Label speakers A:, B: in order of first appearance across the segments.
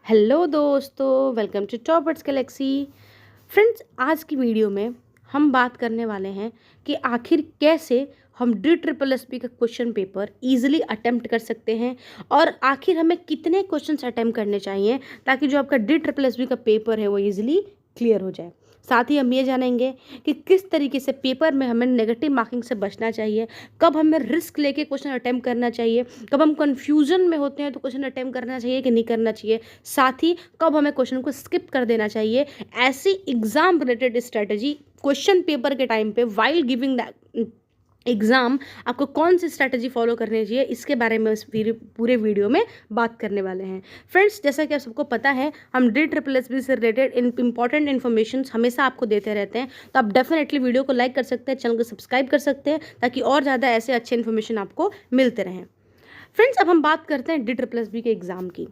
A: Hello दोस्तों, welcome to Toppers Galaxy. Friends, आज की वीडियो में हम बात करने वाले हैं कि आखिर कैसे हम DSSS का क्वेश्चन पेपर इजीली अटेम्प्ट कर सकते हैं और आखिर हमें कितने क्वेश्चंस अटेम्प्ट करने चाहिए ताकि जो आपका DSSS का पेपर है वो इजीली क्लियर हो जाए। साथ ही हम ये जानेंगे कि किस तरीके से पेपर में हमें नेगेटिव मार्किंग से बचना चाहिए, कब हमें रिस्क लेके क्वेश्चन अटेम्प्ट करना चाहिए, कब हम कंफ्यूजन में होते हैं तो क्वेश्चन अटेम्प्ट करना चाहिए कि नहीं करना चाहिए, साथ ही कब हमें क्वेश्चन को स्किप कर देना चाहिए। ऐसी exam related strategy question paper के टाइम पे वाइल गिविंग द एग्ज़ाम आपको कौन सी स्ट्रैटेजी फॉलो करनी चाहिए, इसके बारे में इस पूरे वीडियो में बात करने वाले हैं। फ्रेंड्स, जैसा कि आप सबको पता है, हम DSSS से रिलेटेड इंपॉर्टेंट इन्फॉर्मेशन हमेशा आपको देते रहते हैं, तो आप डेफिनेटली वीडियो को लाइक कर सकते हैं, चैनल को सब्सक्राइब कर सकते हैं ताकि और ज़्यादा ऐसे अच्छे इन्फॉर्मेशन आपको मिलते रहें। फ्रेंड्स, अब हम बात करते हैं DSSS के एग्ज़ाम की।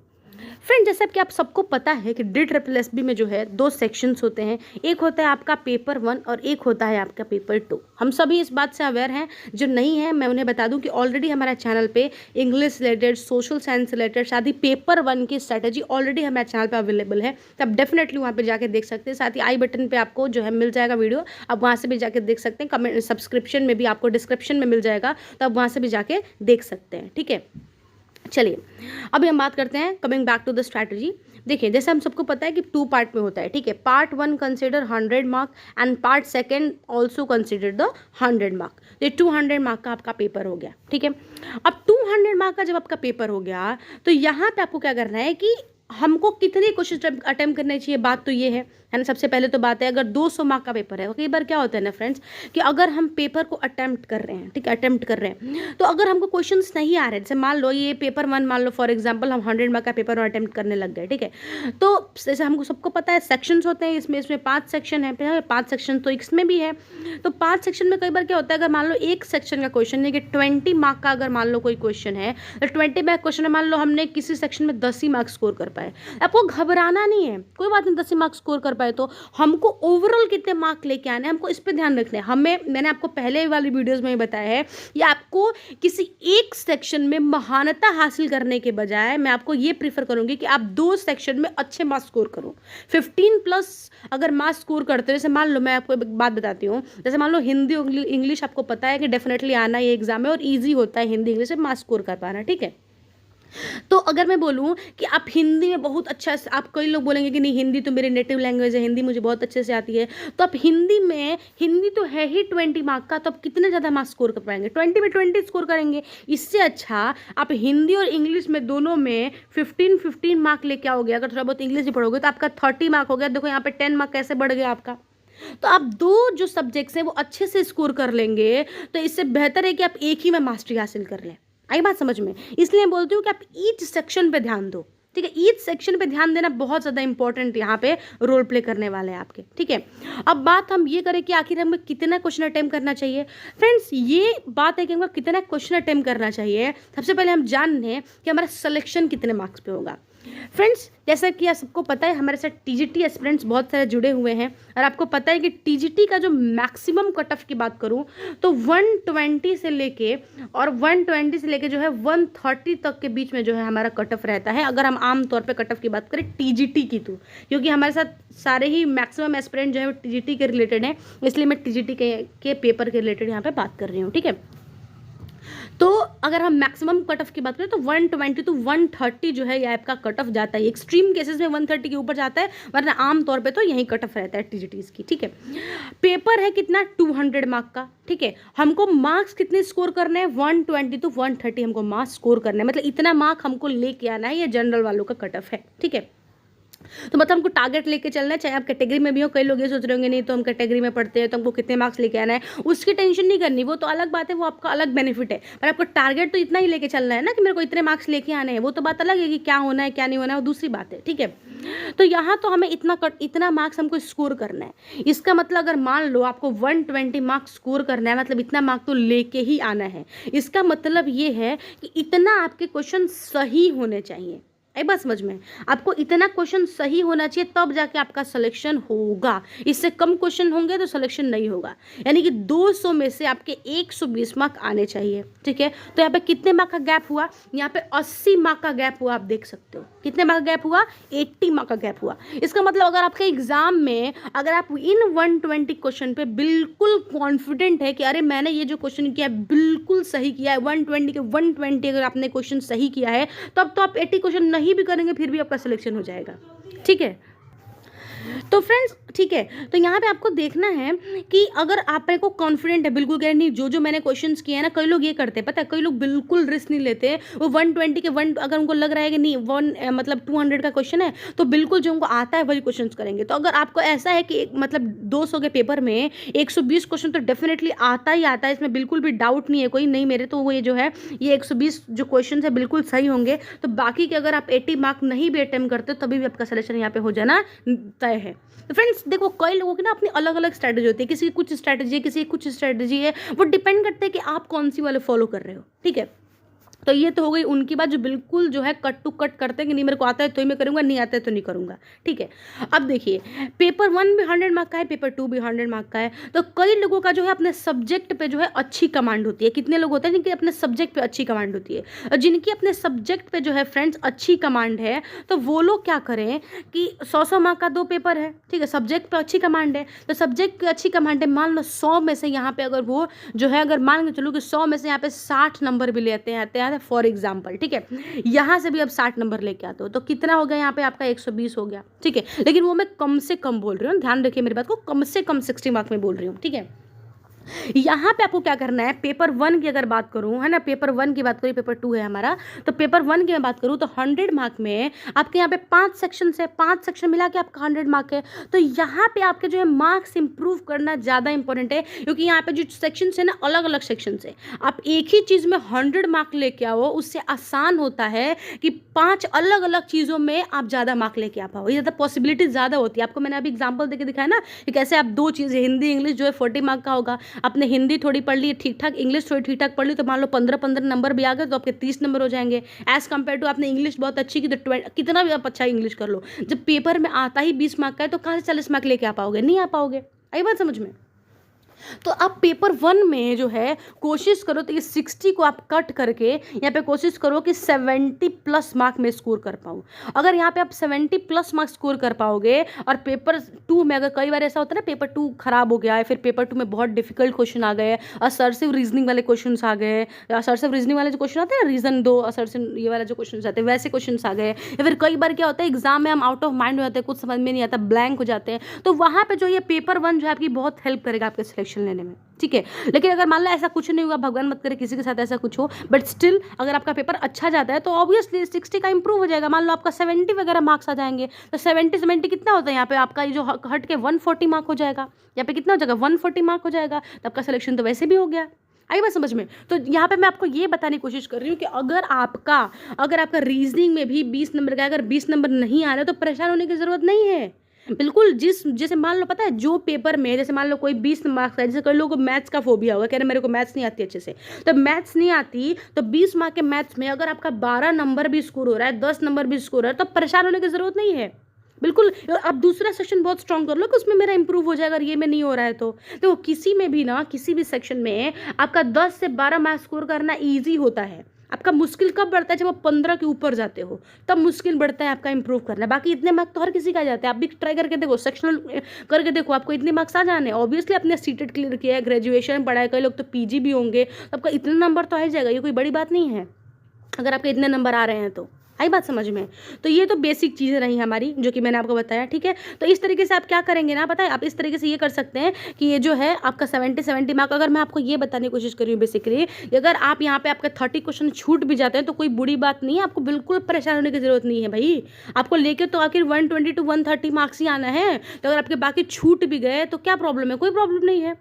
A: फ्रेंड, जैसा कि आप सबको पता है कि DSSS में जो है दो सेक्शंस होते हैं, एक होता है आपका पेपर 1 और एक होता है आपका पेपर 2। हम सभी इस बात से अवेयर हैं, जो नहीं है मैं उन्हें बता दूं कि ऑलरेडी हमारे चैनल पे English related, social science related, साथ ही पेपर 1 की स्ट्रैटेजी ऑलरेडी हमारे चैनल पे अवेलेबल है, तो आप डेफिनेटली वहाँ पे जाके देख सकते हैं। साथ ही आई बटन पे आपको जो है मिल जाएगा वीडियो, आप वहाँ से भी जाके देख सकते हैं। कमेंट सब्सक्रिप्शन में भी आपको डिस्क्रिप्शन में मिल जाएगा, तो आप वहाँ से भी जाके देख सकते हैं। ठीक है, चलिए अभी हम बात करते हैं coming back to the strategy. देखिए, जैसे हम सबको पता है कि 2 पार्ट में होता है। ठीक है, part 1 consider 100 mark and part 2 also consider the 100 mark. ये 200 मार्क का आपका पेपर हो गया। ठीक है, अब 200 मार्क का जब आपका पेपर हो गया तो यहाँ पे आपको क्या करना है कि हमको कितने क्वेश्चन अटेम्प्ट करने चाहिए। बात तो ये है ना, सबसे पहले तो बात है, अगर 200 मार्क का पेपर है, कई बार क्या होता है ना फ्रेंड्स कि अगर हम पेपर को अटेम्प्ट कर रहे हैं, ठीक है, अटेम्प्ट कर रहे हैं, तो अगर हमको क्वेश्चंस नहीं आ रहे, जैसे मान लो ये पेपर 1, मान लो फॉर एग्जांपल हम 100 मार्क का पेपर और अटेम्प्ट करने लग गए। ठीक है, तो जैसे हमको सबको पता है सेक्शंस होते हैं, इसमें 5 सेक्शन है, 5 सेक्शन तो इसमें भी है। तो 5 सेक्शन में कई बार क्या होता है, अगर मान लो एक सेक्शन का क्वेश्चन है कि 20 मार्क का अगर मान लो कोई क्वेश्चन है, तो 20 मार्क क्वेश्चन है, मान लो हमने किसी सेक्शन में 10 ही मार्क्स स्कोर कर पाए, आपको घबराना नहीं है, कोई बात नहीं, 10 ही मार्क्स स्कोर कर पाए तो हमको ओवरऑल कितने मार्क लेके आने हैं, हमको इस पे ध्यान रखना है। मैंने आपको पहले वाली वीडियोस में ही बताया है, या आपको किसी एक सेक्शन में महानता हासिल करने के बजाय मैं आपको ये प्रीफर करूंगी कि आप 2 सेक्शन में अच्छे मार्क्स स्कोर करो। 15+ अगर मार्क्स स्कोर करते हो, जैसे मान लो मैं आपको एक बात बताती हूँ, जैसे मान लो हिंदी इंग्लिश आपको पता है कि डेफिनेटली आना ये एग्जाम है और ईजी होता है हिंदी इंग्लिश में मार्क्स स्कोर कर पाना। ठीक है, तो अगर मैं बोलूँ कि आप हिंदी में बहुत अच्छा, आप कई लोग बोलेंगे कि नहीं हिंदी तो मेरी नेटिव लैंग्वेज है, हिंदी मुझे बहुत अच्छे से आती है, तो आप हिंदी तो है ही 20 मार्क का, तो आप कितने ज़्यादा मार्क्स स्कोर कर पाएंगे, 20 में 20 स्कोर करेंगे। इससे अच्छा आप हिंदी और इंग्लिश में दोनों में 15 मार्क लेके आओगे। अगर थोड़ा बहुत इंग्लिश भी पढ़ोगे तो आपका 30 मार्क हो गया। देखो यहाँ पे 10 मार्क कैसे बढ़ गया आपका। तो आप 2 जो सब्जेक्ट्स हैं वो अच्छे से स्कोर कर लेंगे, तो इससे बेहतर है कि आप एक ही में मास्टरी हासिल कर लें। आई बात समझ में? इसलिए बोलती हूँ कि आप ईच सेक्शन पे ध्यान दो। ठीक है, ईच सेक्शन पे ध्यान देना बहुत ज़्यादा इंपॉर्टेंट यहाँ पे रोल प्ले करने वाले हैं आपके। ठीक है, अब बात हम ये करें कि आखिर हमें कितना क्वेश्चन अटेम्प्ट करना चाहिए। फ्रेंड्स, ये बात है कि हमको कितना क्वेश्चन अटेम्प्ट करना चाहिए, सबसे पहले हम जान लें कि हमारा सिलेक्शन कितने मार्क्स पे होगा। फ्रेंड्स, जैसा कि आप सबको पता है, हमारे साथ TGT एस्पिरेंट्स बहुत सारे जुड़े हुए हैं और आपको पता है कि TGT का जो मैक्सिमम कट ऑफ की बात करूं तो 120 से लेके जो है 130 तक के बीच में जो है हमारा कट ऑफ रहता है, अगर हम आम तौर पे कट ऑफ की बात करें TGT की, तो क्योंकि हमारे साथ सारे ही मैक्सिमम एस्पिरेंट जो है वो TGT के रिलेटेड है, इसलिए मैं TGT के पेपर के रिलेटेड यहाँ पे बात कर रही हूँ। ठीक है, तो अगर हम मैक्सिमम कट ऑफ की बात करें तो 120 to 130 जो है ये आपका कट ऑफ जाता है। एक्सट्रीम केसेस में 130 के ऊपर जाता है, वरना आम तौर पे तो यही कट ऑफ रहता है TGTs की। ठीक है, पेपर है कितना 200 मार्क का। ठीक है, हमको मार्क्स कितने स्कोर करने हैं, 120 to 130 हमको मार्क्स स्कोर करना है, मतलब इतना मार्क हमको लेके आना है, ये जनरल वालों का कट ऑफ है। ठीक है, तो मतलब हमको टारगेट लेके चलना है, चाहे आप कैटेगरी में भी हो। कई लोग ये सोच रहे होंगे नहीं तो हम कैटेगरी में पढ़ते हैं तो हमको कितने मार्क्स लेके आना है, उसकी टेंशन नहीं करनी, वो तो अलग बात है, वो आपका अलग बेनिफिट है, पर आपको टारगेट तो इतना ही लेके चलना है ना कि मेरे को इतने मार्क्स लेके आने हैं। वो तो बात अलग है कि क्या होना है क्या नहीं होना है, वो दूसरी बात है। ठीक है, तो यहाँ तो हमें इतना मार्क्स हमको स्कोर करना है। इसका मतलब अगर मान लो आपको 120 मार्क्स स्कोर करना है, मतलब इतना मार्क्स तो लेके ही आना है। इसका मतलब ये है कि इतना आपके क्वेश्चन सही होने चाहिए। आई बात समझ में? आपको इतना क्वेश्चन सही होना चाहिए तब जाके आपका सिलेक्शन होगा, इससे कम क्वेश्चन होंगे तो सिलेक्शन नहीं होगा। यानी कि 200 में से आपके 120 मार्क आने चाहिए, ठीक है। तो यहाँ पे कितने मार्क का गैप हुआ? यहाँ पे 80 मार्क का गैप हुआ, आप देख सकते हो। कितने मार्क का गैप हुआ? 80 मार्क का गैप हुआ। इसका मतलब अगर आपके एग्जाम में अगर आप इन 120 क्वेश्चन पे बिल्कुल कॉन्फिडेंट है कि अरे मैंने ये जो क्वेश्चन किया है बिल्कुल सही किया है, 120 के 120 अगर आपने क्वेश्चन सही किया है, तब तो आप 80 क्वेश्चन नहीं भी करेंगे फिर भी आपका सिलेक्शन हो जाएगा, ठीक है। तो फ्रेंड्स ठीक है, तो यहाँ पे आपको देखना है कि अगर आप को कॉन्फिडेंट है, बिल्कुल कह नहीं जो जो मैंने क्वेश्चंस किए हैं ना, कई लोग ये करते हैं पता है, कई लोग बिल्कुल रिस्क नहीं लेते। वो 120 के अगर उनको लग रहा है कि नहीं मतलब 200 का क्वेश्चन है तो बिल्कुल जो उनको आता है वही क्वेश्चन करेंगे। तो अगर आपको ऐसा है कि मतलब 200 के पेपर में 120 क्वेश्चन तो डेफिनेटली आता ही आता है, इसमें बिल्कुल भी डाउट नहीं है कोई, नहीं मेरे तो वो ये जो है ये 120 जो क्वेश्चन है बिल्कुल सही होंगे। तो बाकी के अगर आप 80 मार्क नहीं भी अटेम्प्ट करते तभी भी आपका सिलेक्शन यहाँ पे हो जाना तय है। तो फ्रेंड्स देखो, कई लोगों की ना अपनी अलग अलग स्ट्रैटेजी होती है, किसी की कुछ स्ट्रैटेजी है, किसी की कुछ स्ट्रैटेजी है, वो डिपेंड करते हैं कि आप कौन सी वाले फॉलो कर रहे हो, ठीक है। तो ये तो हो गई उनकी बात जो बिल्कुल जो है कट टू कट करते हैं कि नहीं मेरे को आता है तो ही मैं करूँगा, नहीं आता है तो नहीं करूँगा, ठीक है। अब देखिए पेपर 1 भी 100 मार्क का है, पेपर 2 भी 100 मार्क का है। तो कई लोगों का जो है अपने सब्जेक्ट पे जो है अच्छी कमांड होती है। कितने लोग होते हैं जिनकी अपने सब्जेक्ट पे अच्छी कमांड होती है, और जिनकी अपने सब्जेक्ट पे जो है फ्रेंड्स अच्छी कमांड है, तो वो लोग क्या करें कि 100 मार्क का 2 पेपर है, ठीक है, सब्जेक्ट पे अच्छी कमांड है, तो सब्जेक्ट पे अच्छी कमांड है, मान लो 100 में से यहाँ पे अगर वो जो है अगर मान के चलो कि 100 में से यहाँ पे 60 नंबर भी लेते हैं फॉर एग्जाम्पल, ठीक है, यहाँ से भी अब 60 नंबर लेके आते हो तो कितना हो गया यहाँ पे आपका 120 हो गया, ठीक है। लेकिन वो मैं कम से कम बोल रही हूँ, ध्यान रखिए मेरी बात को, कम से कम 60 मार्क में बोल रही हूँ, ठीक है। यहाँ पे आपको क्या करना है, पेपर 1 की अगर बात करूँ है ना, पेपर 1 की बात करूँ, पेपर 2 है हमारा, तो पेपर 1 की मैं बात करूँ तो 100 मार्क में आपके यहाँ पे 5 सेक्शन है, 5 सेक्शन मिला के आपका 100 मार्क है। तो यहाँ पे आपके जो है मार्क्स इंप्रूव करना ज़्यादा इंपॉर्टेंट है, क्योंकि यहाँ पे जो सेक्शन है ना अलग अलग सेक्शन है, आप एक ही चीज़ में 100 मार्क लेके आओ, उससे आसान होता है कि 5 अलग अलग चीज़ों में आप ज़्यादा मार्क लेके आ पाओ, ये ज़्यादा पॉसिबिलिटी ज़्यादा होती है। आपको मैंने अभी एग्जाम्पल देके दिखाया ना कि कैसे आप 2 चीज़ें हिंदी इंग्लिश जो है 40 मार्क का होगा, आपने हिंदी थोड़ी पढ़ ली ठीक ठाक, इंग्लिश थोड़ी ठीक ठाक पढ़ ली, तो मान लो 15-15 नंबर भी आ गए तो आपके 30 नंबर हो जाएंगे। एज कम्पेयर टू आपने इंग्लिश बहुत अच्छी की तो कितना भी आप अच्छा इंग्लिश कर लो, जब पेपर में आता ही 20 मार्क का है तो कहाँ से 40 मार्क लेके आ पाओगे, नहीं आ पाओगे। आई बात समझ में? तो आप पेपर 1 में जो है कोशिश करो तो ये 60 को आप कट करके यहाँ पे कोशिश करो कि 70 प्लस मार्क में स्कोर कर पाऊँ। अगर यहाँ पे आप 70 प्लस मार्क स्कोर कर पाओगे, और पेपर 2 में अगर कई बार ऐसा होता है ना पेपर 2 खराब हो गया है, फिर पेपर 2 में बहुत डिफिकल्ट क्वेश्चन आ गए, असर्सिव रीजनिंग वाले क्वेश्चन आ गए, असर्सिव रीजनिंग वाले जो क्वेश्चन आते हैं ना, रीजन 2 असर्सिव ये वाला जो क्वेश्चन आते हैं वैसे क्वेश्चन आ गए, या फिर कई बार क्या होता है एग्जाम में हम आउट ऑफ माइंड हो जाते हैं, कुछ समझ में नहीं आता, ब्लैंक हो जाते हैं, तो वहाँ पे जो ये पेपर 1 जो है आपकी बहुत हेल्प करेगा आपके सिलेक्शन लेने में, ठीक है। लेकिन अगर मान लो ऐसा कुछ नहीं हुआ, भगवान मत करे किसी के साथ ऐसा कुछ हो, बट स्टिल अगर आपका पेपर अच्छा जाता है तो ऑब्वियसली 60 का इंप्रूव हो जाएगा। मान लो आपका 70 वगैरह मार्क्स आ जाएंगे, तो 70 कितना होता है यहाँ पे आपका ये जो हट के 140 मार्क हो जाएगा, यहाँ पे कितना हो जाएगा 140 मार्क हो जाएगा, तो आपका सिलेक्शन तो वैसे भी हो गया। आई बात समझ में? तो यहाँ पे मैं आपको ये बताने की कोशिश कर रही हूँ कि अगर आपका रीजनिंग में भी 20 नंबर का अगर 20 नंबर नहीं आ रहा है तो परेशान होने की जरूरत नहीं है। बिल्कुल जैसे मान लो पता है जो पेपर में जैसे मान लो कोई 20 मार्क्स है, जैसे कई लोगों को मैथ्स का फोबिया होगा, कह रहे मेरे को मैथ्स नहीं आती अच्छे से, तो मैथ्स नहीं आती तो 20 मार्क के मैथ्स में अगर आपका 12 नंबर भी स्कोर हो रहा है, 10 नंबर भी स्कोर हो रहा है, तो परेशान होने की जरूरत नहीं है। बिल्कुल आप दूसरा सेक्शन बहुत स्ट्रॉन्ग कर लो कि उसमें मेरा इंप्रूव हो जाएगा, अगर ये में नहीं हो रहा है तो किसी में भी ना किसी भी सेक्शन में आपका 10 से 12 मार्क्स स्कोर करना ईजी होता है। आपका मुश्किल कब बढ़ता है? जब आप 15 के ऊपर जाते हो तब मुश्किल बढ़ता है आपका इंप्रूव करना। बाकी इतने मार्क्स तो हर किसी का जाते हैं, आप भी ट्राई करके देखो, सेक्शनल करके देखो, आपको इतने मार्क्स आ जाने। ऑब्वियसली आपने सीटेट क्लियर किया है, ग्रेजुएशन पढ़ा है, कई लोग तो पीजी भी होंगे, तो आपका इतना नंबर तो आ ही जाएगा, ये कोई बड़ी बात नहीं है अगर आपके इतने नंबर आ रहे हैं तो। आई बात समझ में? तो ये तो बेसिक चीज़ें रही हमारी जो कि मैंने आपको बताया, ठीक है। तो इस तरीके से आप क्या करेंगे ना, पता है आप इस तरीके से ये कर सकते हैं कि ये जो है आपका 70 मार्क, अगर मैं आपको ये बताने की कोशिश कर रही हूँ बेसिकली, अगर आप यहाँ पे आपके 30 क्वेश्चन छूट भी जाते हैं तो कोई बुरी बात नहीं है, आपको बिल्कुल परेशान होने की जरूरत नहीं है भाई। आपको लेके तो आखिर 120 to 130 मार्क्स ही आना है, तो अगर आपके बाकी छूट भी गए तो क्या प्रॉब्लम है? कोई प्रॉब्लम नहीं है,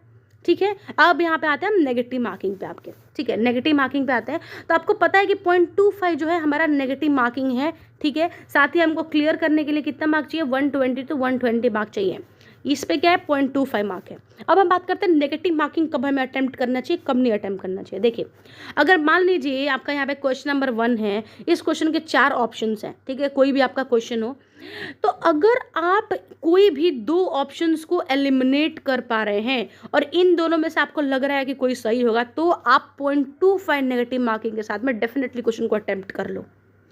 A: ठीक है। अब यहाँ पे आते हैं हम नेगेटिव मार्किंग पे आपके, ठीक है, नेगेटिव मार्किंग पे आते हैं। तो आपको पता है कि 0.25 जो है हमारा नेगेटिव मार्किंग है, ठीक है। साथ ही हमको क्लियर करने के लिए कितना मार्क चाहिए? 120 to 120 मार्क चाहिए। इस पे क्या है 0.25 मार्क है। अब हम बात करते हैं नेगेटिव मार्किंग कब हमें अटेम्प्ट करना चाहिए, कब नहीं अटेम्प्ट करना चाहिए। देखिए अगर मान लीजिए आपका यहाँ पे क्वेश्चन नंबर 1 है, इस क्वेश्चन के 4 ऑप्शंस हैं, ठीक है, कोई भी आपका क्वेश्चन हो, तो अगर आप कोई भी 2 ऑप्शंस को एलिमिनेट कर पा रहे हैं और इन दोनों में से आपको लग रहा है कि कोई सही होगा, तो आप 0.25 नेगेटिव मार्किंग के साथ में डेफिनेटली क्वेश्चन को अटेम्प्ट कर लो,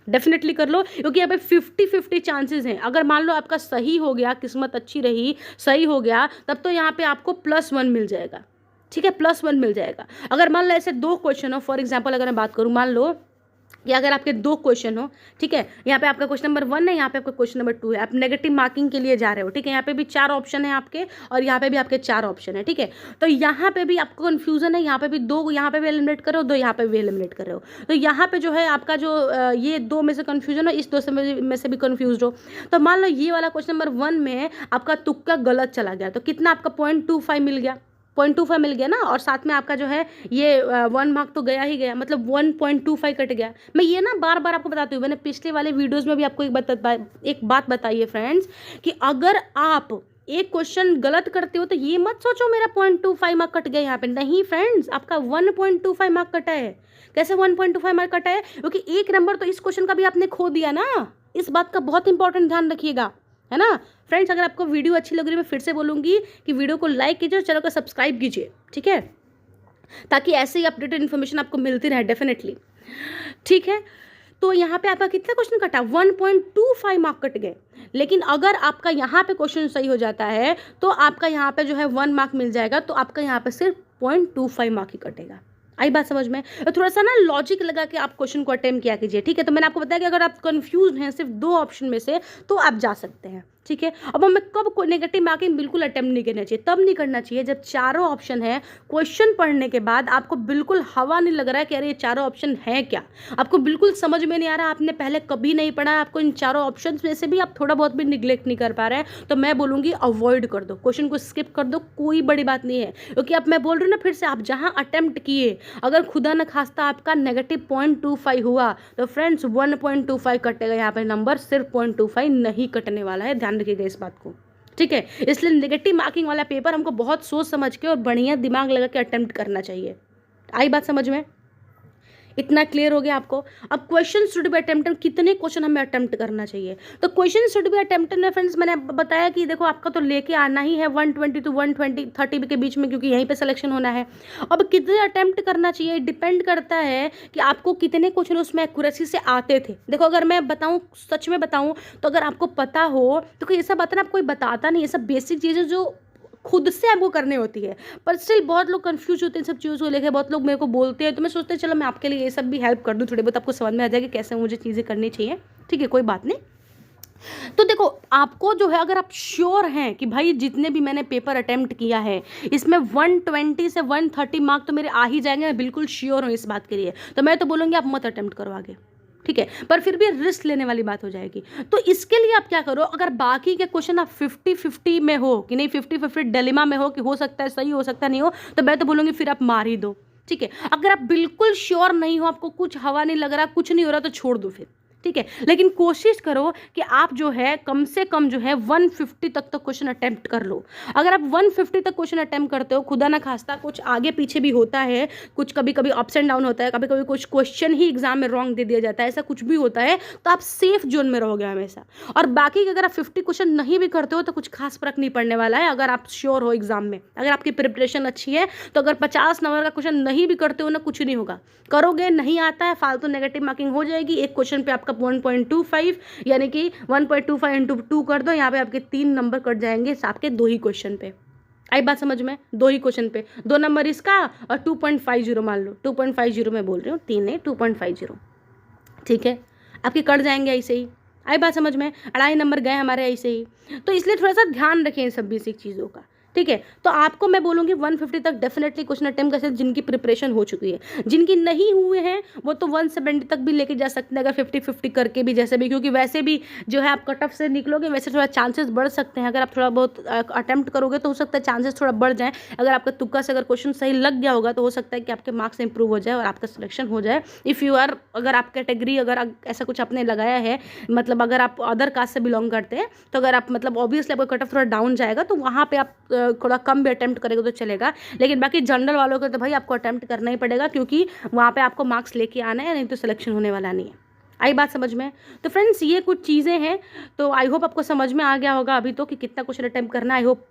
A: डेफिनेटली कर लो, क्योंकि यहाँ पे 50-50 चांसेस हैं। अगर मान लो आपका सही हो गया, किस्मत अच्छी रही, सही हो गया, तब तो यहाँ पे आपको +1 मिल जाएगा, ठीक है, +1 मिल जाएगा। अगर मान लो ऐसे 2 क्वेश्चन हो, फॉर एग्जाम्पल अगर मैं बात करूँ, मान लो कि अगर आपके 2 क्वेश्चन हो, ठीक है, यहाँ पे आपका क्वेश्चन नंबर 1 है, यहाँ पे आपका क्वेश्चन नंबर 2 है, आप नेगेटिव मार्किंग के लिए जा रहे हो, ठीक है, यहाँ पे भी 4 ऑप्शन है आपके और यहाँ पे भी आपके 4 ऑप्शन है, ठीक है, तो यहाँ पे भी आपको कन्फ्यूजन है, यहाँ पे भी 2 यहाँ पे भी एलिमिनेट कर रहे हो, 2 यहाँ पे भी एलिमिनेट कर रहे हो, तो यहाँ पे जो है आपका जो ये 2 में से कन्फ्यूजन हो, इस 2 में से भी कन्फ्यूज हो, तो मान लो ये वाला क्वेश्चन नंबर 1 में आपका तुक्का गलत चला गया, तो कितना आपका 0.25 मिल गया, 0.25 मिल गया ना, और साथ में आपका जो है ये 1 मार्क तो गया ही गया, मतलब 1.25 कट गया। मैं ये ना बार बार आपको बताती हूँ, मैंने पिछले वाले वीडियोस में भी आपको एक बात बताई है फ्रेंड्स, कि अगर आप एक क्वेश्चन गलत करते हो तो ये मत सोचो मेरा 0.25 मार्क कट गया यहाँ पे, नहीं फ्रेंड्स, आपका 1.25 मार्क कटा है। कैसे 1.25 मार्क कटा है? क्योंकि 1 नंबर तो इस क्वेश्चन का भी आपने खो दिया ना, इस बात का बहुत इंपॉर्टेंट ध्यान रखिएगा, है ना फ्रेंड्स। अगर आपको वीडियो अच्छी लग रही है, मैं फिर से बोलूँगी कि वीडियो को लाइक कीजिए और चैनल को सब्सक्राइब कीजिए, ठीक है, ताकि ऐसे ही अपडेटेड इन्फॉर्मेशन आपको मिलती रहे डेफिनेटली, ठीक है। तो यहाँ पे आपका कितना क्वेश्चन कटा? 1.25 मार्क कट गए, लेकिन अगर आपका यहाँ पे क्वेश्चन सही हो जाता है तो आपका यहाँ पे जो है 1 मार्क मिल जाएगा, तो आपका यहाँ पे सिर्फ 0.25 मार्क ही कटेगा। आई बात समझ में? तो थोड़ा सा ना लॉजिक लगा के आप क्वेश्चन को अटेम्प्ट किया कीजिए, ठीक है। तो मैंने आपको बताया कि अगर आप कंफ्यूज हैं सिर्फ 2 ऑप्शन में से, तो आप जा सकते हैं, ठीक है। अब हमें कब नेगेटिव मार्किंग बिल्कुल अटेम्प्ट नहीं करना चाहिए? तब नहीं करना चाहिए जब चारों ऑप्शन है, क्वेश्चन पढ़ने के बाद आपको बिल्कुल हवा नहीं लग रहा है कि अरे ये चारों ऑप्शन है क्या, आपको बिल्कुल समझ में नहीं आ रहा, आपने पहले कभी नहीं पढ़ा, आपको इन चारों ऑप्शन में से भी आप थोड़ा बहुत भी निगलेक्ट नहीं कर पा रहे हैं, तो मैं बोलूँगी अवॉइड कर दो, क्वेश्चन को स्किप कर दो, कोई बड़ी बात नहीं है। क्योंकि अब मैं बोल रही हूँ ना फिर से, आप जहाँ अटेम्प्ट किए, अगर खुदा न खास्ता आपका नेगेटिव 0.25 हुआ तो फ्रेंड्स 1.25 कटेगा यहाँ पे नंबर, सिर्फ 0.25 नहीं कटने वाला है, ध्यान रखिएगा इस बात को, ठीक है। इसलिए नेगेटिव मार्किंग वाला पेपर हमको बहुत सोच समझ के और बढ़िया दिमाग लगा के अटेम्प्ट करना चाहिए। आई बात समझ में? इतना क्लियर हो गया आपको? अब क्वेश्चन शुड बी अटेम्प्टेड, कितने क्वेश्चन हमें अटेम्प्ट करना चाहिए? तो क्वेश्चन शुड बी अटेम्प्टेड में फ्रेंड्स मैंने बताया कि देखो आपका तो लेके आना ही है 120 to 130 के बीच में, क्योंकि यहीं पे सिलेक्शन होना है। अब कितने अटेम्प्ट करना चाहिए डिपेंड करता है कि आपको कितने क्वेश्चन उसमें एक्यूरेसी से आते थे। देखो अगर मैं बताऊँ, सच में बताऊँ, तो अगर आपको पता हो तो ये सब बात ना कोई बताता नहीं, ये सब बेसिक चीज़ें जो खुद से आपको करनी होती है, पर स्टिल बहुत लोग कंफ्यूज होते हैं सब चीज़ों को लेकर, बहुत लोग मेरे को बोलते हैं, तो मैं सोचती हूँ चलो मैं आपके लिए ये सब भी हेल्प कर दूँ, थोड़ी बहुत आपको समझ में आ जाएगी कैसे मुझे चीज़ें करनी चाहिए, ठीक है, कोई बात नहीं। तो देखो आपको जो है, अगर आप श्योर हैं कि भाई जितने भी मैंने पेपर अटेम्प्ट किया है इसमें 120 से 130 मार्क तो मेरे आ ही जाएंगे, मैं बिल्कुल श्योर हूँ इस बात के लिए, तो मैं तो बोलूँगी आप मत अटेम्प्ट करो आगे, ठीक है, पर फिर भी रिस्क लेने वाली बात हो जाएगी। तो इसके लिए आप क्या करो, अगर बाकी के क्वेश्चन आप 50-50 में हो कि नहीं, 50-50 डिलेमा में हो कि हो सकता है सही, हो सकता नहीं हो, तो मैं तो बोलूँगी फिर आप मार ही दो, ठीक है। अगर आप बिल्कुल श्योर नहीं हो, आपको कुछ हवा नहीं लग रहा, कुछ नहीं हो रहा, तो छोड़ दो फिर, ठीक है। लेकिन कोशिश करो कि आप जो है कम से कम जो है 150 तक तो क्वेश्चन अटेम्प्ट कर लो। अगर आप 150 तक क्वेश्चन अटेम्प्ट करते हो, खुदा ना खास्ता कुछ आगे पीछे भी होता है, कुछ कभी कभी अप्स एंड डाउन होता है, कभी कभी कुछ क्वेश्चन ही एग्जाम में रॉन्ग दे दिया जाता है, ऐसा कुछ भी होता है, तो आप सेफ जोन में रहोगे हमेशा। और बाकी अगर आप 50 क्वेश्चन नहीं भी करते हो तो कुछ खास फर्क नहीं पड़ने वाला है, अगर आप श्योर हो एग्जाम में, अगर आपकी प्रिपरेशन अच्छी है, तो अगर 50 नंबर का क्वेश्चन नहीं भी करते हो ना, कुछ नहीं होगा, करोगे नहीं आता है फालतू नेगेटिव मार्किंग हो जाएगी। एक क्वेश्चन पे आपका 1.25 यानी कि 1.25 इंटू 2 कर दो, यहाँ पे आपके 3 नंबर कट जाएंगे आपके 2 ही क्वेश्चन पे। आई बात समझ में? 2 ही क्वेश्चन पे 2 नंबर इसका और 2.50 मान लो, 2.50 मैं बोल रही हूँ, 3 नहीं 2.50, ठीक है, आपके कट जाएंगे ऐसे ही। आई बात समझ में? 2.5 नंबर गए हमारे ऐसे ही। तो इसलिए थोड़ा सा ध्यान रखें इन सब बेसिक चीज़ों का, ठीक है। तो आपको मैं बोलूँगी 150 तक डेफिनेटली क्वेश्चन अटेम्प्ट कर सकते हैं जिनकी प्रिपरेशन हो चुकी है। जिनकी नहीं हुए हैं वो तो 170 तक भी लेके जा सकते हैं अगर 50-50 करके भी, जैसे भी, क्योंकि वैसे भी जो है आप कट ऑफ से निकलोगे वैसे थोड़ा चांसेस बढ़ सकते हैं। अगर आप थोड़ा बहुत अटेम्प्ट करोगे तो हो सकता है चांसेस थोड़ा बढ़ जाए। अगर आपका तुक्का से अगर क्वेश्चन सही लग गया होगा तो हो सकता है कि आपके मार्क्स इंप्रूव हो जाए और आपका सिलेक्शन हो जाए। इफ़ यू आर, अगर आप कैटेगरी, अगर ऐसा कुछ आपने लगाया है, मतलब अगर आप अदर कास्ट से बिलोंग करते हैं तो अगर आप, मतलब ऑब्वियसली आपका कट ऑफ थोड़ा डाउन जाएगा तो वहाँ पे आप थोड़ा कम भी अटेम्प्ट करेंगे तो चलेगा। लेकिन बाकी जनरल वालों को तो भाई आपको अटेम्प्ट करना ही पड़ेगा, क्योंकि वहाँ पे आपको मार्क्स लेके आना है, नहीं तो सिलेक्शन होने वाला नहीं है। आई बात समझ में? तो फ्रेंड्स ये कुछ चीज़ें हैं, तो आई होप आपको समझ में आ गया होगा अभी तो कि कितना क्वेश्चन अटेम्प्ट करना। आई होप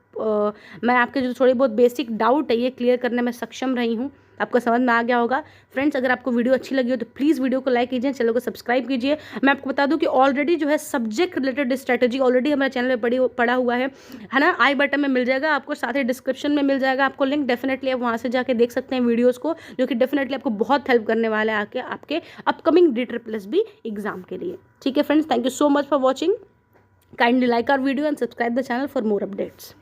A: मैं आपके जो थोड़ी बहुत बेसिक डाउट है ये क्लियर करने में सक्षम रही हूँ, आपको समझ में आ गया होगा। फ्रेंड्स अगर आपको वीडियो अच्छी लगी हो तो प्लीज़ वीडियो को लाइक कीजिए, चैनल को सब्सक्राइब कीजिए। मैं आपको बता दूं कि ऑलरेडी जो है सब्जेक्ट रिलेटेड स्ट्रैटेजी ऑलरेडी हमारे चैनल पे पड़ा हुआ है ना। आई बटन में मिल जाएगा आपको, साथ ही डिस्क्रिप्शन में मिल जाएगा आपको लिंक। डेफिनेटली आप वहाँ से जाके देख सकते हैं वीडियोज़ को, जो कि डेफिनेटली आपको बहुत हेल्प करने वाला है आपके अपकमिंग DSSB एग्जाम के लिए। ठीक है friends, thank you so much for watching. Kindly like our video and subscribe the channel for more updates.